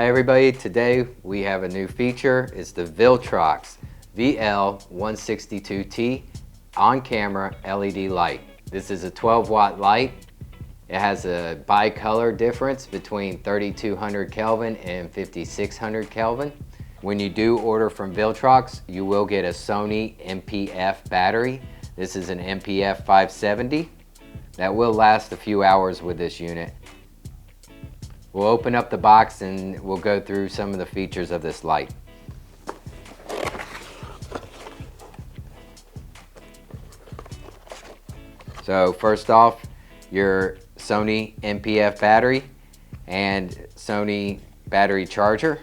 Hi everybody, today we have a new feature. It's the Viltrox VL-162T on-camera LED light. This is a 12-watt light. It has a bi-color difference between 3200 Kelvin and 5600 Kelvin. When you do order from Viltrox, you will get a Sony MPF battery. This is an MPF 570 that will last a few hours with this unit. We'll open up the box and we'll go through some of the features of this light. So first off, your Sony MPF battery and Sony battery charger.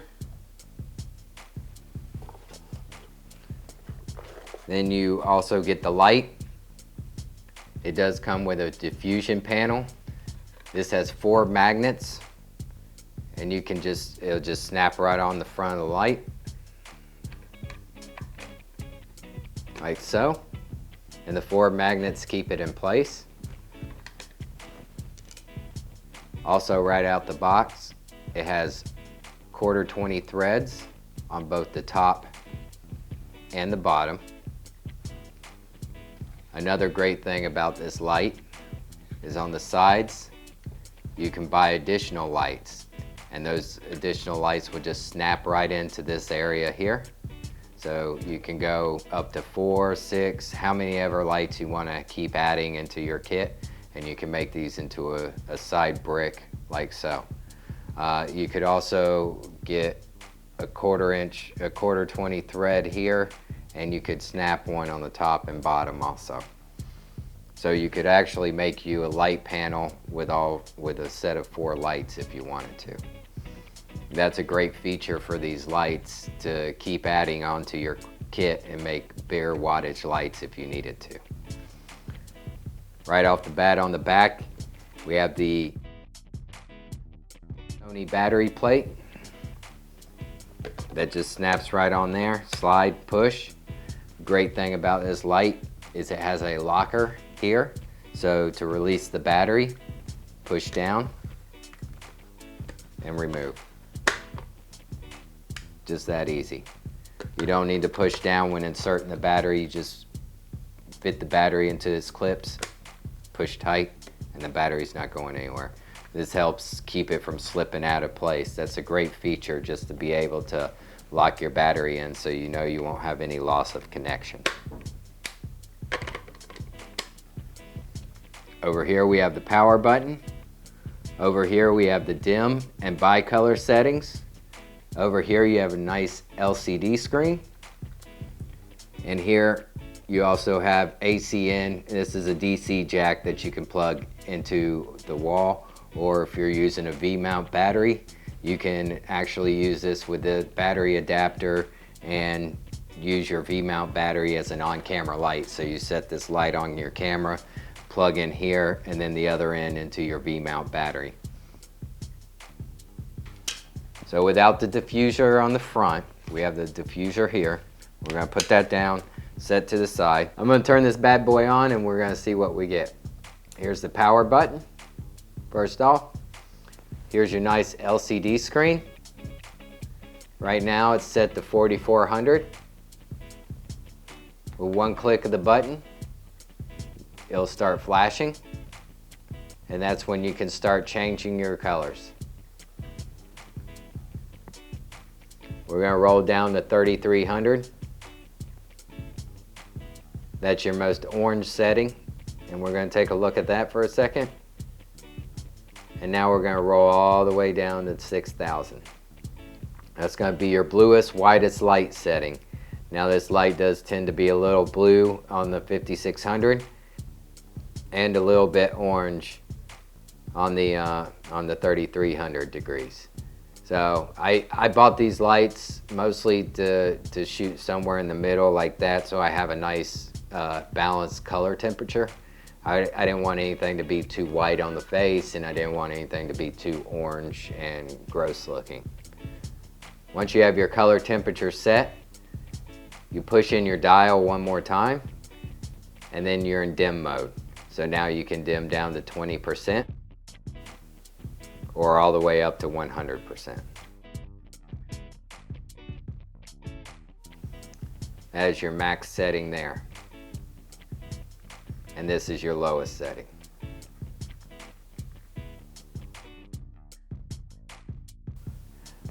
Then you also get the light. It does come with a diffusion panel. This has 4 magnets, and you can it'll just snap right on the front of the light, like so. And the 4 magnets keep it in place. Also, right out the box, it has 1/4-20 threads on both the top and the bottom. Another great thing about this light is on the sides, you can buy additional lights, and those additional lights will just snap right into this area here. So you can go up to 4, 6, how many ever lights you want to keep adding into your kit, and you can make these into a side brick like so. You could also get a 1/4-20 thread here, and you could snap one on the top and bottom also. So you could actually make you a light panel with a set of 4 lights if you wanted to. That's a great feature for these lights, to keep adding onto your kit and make bigger wattage lights if you needed to. Right off the bat on the back, we have the Sony battery plate that just snaps right on there. Slide, push. Great thing about this light is it has a locker here. So to release the battery, push down and remove. Just that easy. You don't need to push down when inserting the battery. You just fit the battery into its clips, push tight, and the battery's not going anywhere. This helps keep it from slipping out of place. That's a great feature, just to be able to lock your battery in so you know you won't have any loss of connection. Over here we have the power button. Over here we have the dim and bi-color settings. Over here you have a nice LCD screen. And here you also have AC in. This is a DC jack that you can plug into the wall, or if you're using a V-mount battery, you can actually use this with the battery adapter and use your V-mount battery as an on-camera light. So you set this light on your camera, plug in here, and then the other end into your V-mount battery. So without the diffuser on the front, we have the diffuser here. We're going to put that down, set to the side. I'm going to turn this bad boy on and we're going to see what we get. Here's the power button. First off, here's your nice LCD screen. Right now it's set to 4400. With one click of the button, it'll start flashing, and that's when you can start changing your colors. We're going to roll down to 3300. That's your most orange setting, and we're going to take a look at that for a second. And now we're going to roll all the way down to 6000. That's going to be your bluest, whitest light setting. Now this light does tend to be a little blue on the 5600 and a little bit orange on the 3300 degrees. So I bought these lights mostly to shoot somewhere in the middle like that, so I have a nice balanced color temperature. I didn't want anything to be too white on the face, and I didn't want anything to be too orange and gross looking. Once you have your color temperature set, you push in your dial one more time, and then you're in dim mode. So now you can dim down to 20% or all the way up to 100%. That is your max setting there. And this is your lowest setting.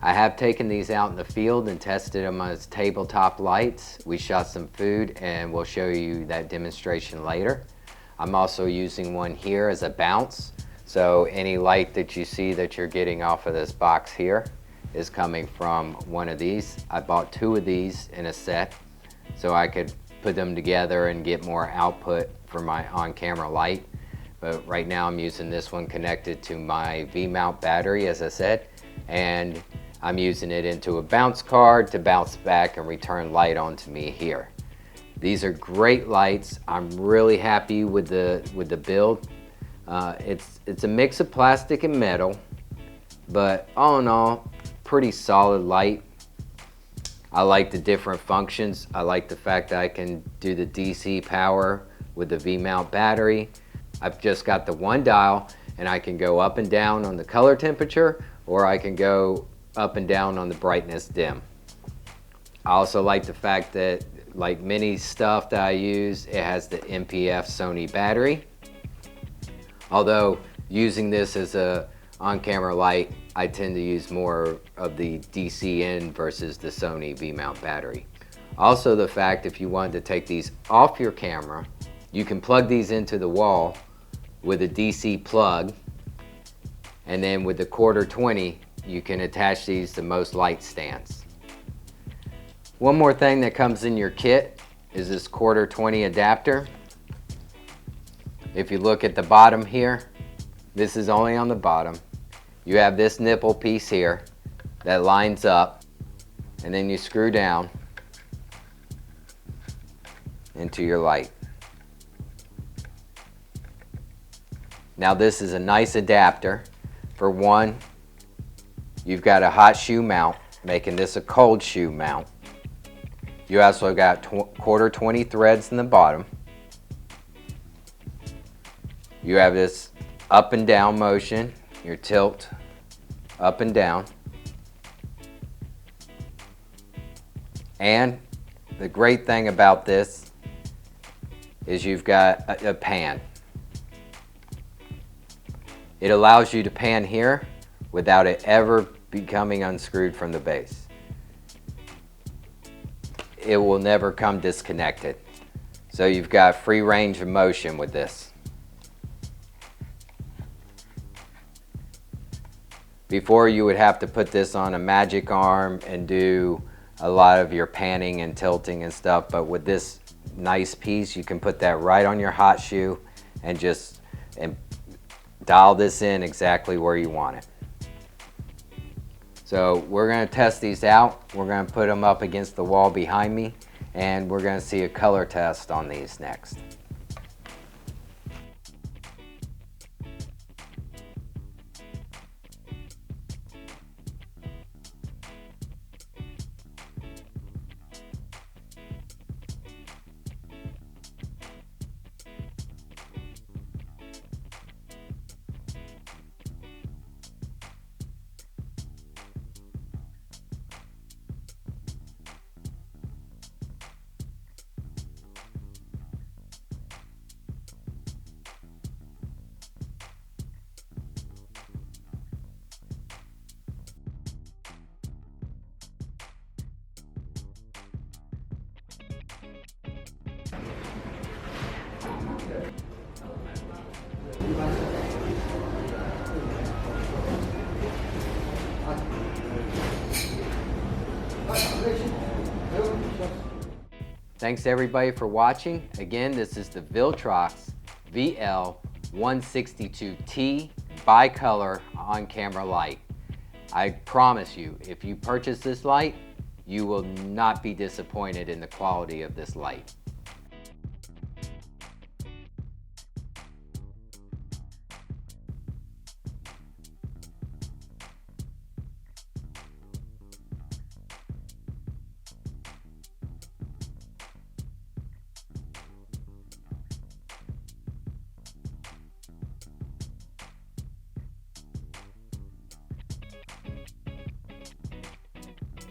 I have taken these out in the field and tested them as tabletop lights. We shot some food and we'll show you that demonstration later. I'm also using one here as a bounce. So any light that you see that you're getting off of this box here is coming from one of these. I bought 2 of these in a set so I could put them together and get more output for my on-camera light. But right now I'm using this one connected to my V-mount battery, as I said, and I'm using it into a bounce card to bounce back and return light onto me here. These are great lights. I'm really happy with the build. It's a mix of plastic and metal, but all in all, pretty solid light. I like the different functions. I like the fact that I can do the DC power with the V-mount battery. I've just got the one dial and I can go up and down on the color temperature, or I can go up and down on the brightness dim. I also like the fact that, like many stuff that I use, it has the MPF Sony battery. Although using this as a on-camera light, I tend to use more of the DC-in versus the Sony V-mount battery. Also the fact, if you wanted to take these off your camera, you can plug these into the wall with a DC plug, and then with the 1/4-20, you can attach these to most light stands. One more thing that comes in your kit is this 1/4-20 adapter. If you look at the bottom here, this is only on the bottom. You have this nipple piece here that lines up, and then you screw down into your light. Now this is a nice adapter. For one, you've got a hot shoe mount, making this a cold shoe mount. You also got 1/4-20 threads in the bottom. You have this up and down motion, your tilt up and down. And the great thing about this is you've got a pan. It allows you to pan here without it ever becoming unscrewed from the base. It will never come disconnected. So you've got free range of motion with this. Before, you would have to put this on a magic arm and do a lot of your panning and tilting and stuff, but with this nice piece, you can put that right on your hot shoe and just dial this in exactly where you want it. So we're going to test these out. We're going to put them up against the wall behind me, and we're going to see a color test on these next. Thanks everybody for watching. Again, this is the Viltrox VL-162T bicolor on-camera light. I promise you, if you purchase this light, you will not be disappointed in the quality of this light.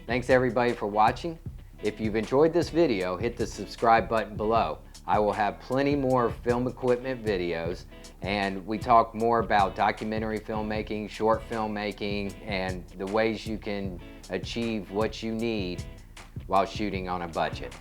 Thanks everybody for watching. If you've enjoyed this video, hit the subscribe button below. I will have plenty more film equipment videos, and we talk more about documentary filmmaking, short filmmaking, and the ways you can achieve what you need while shooting on a budget.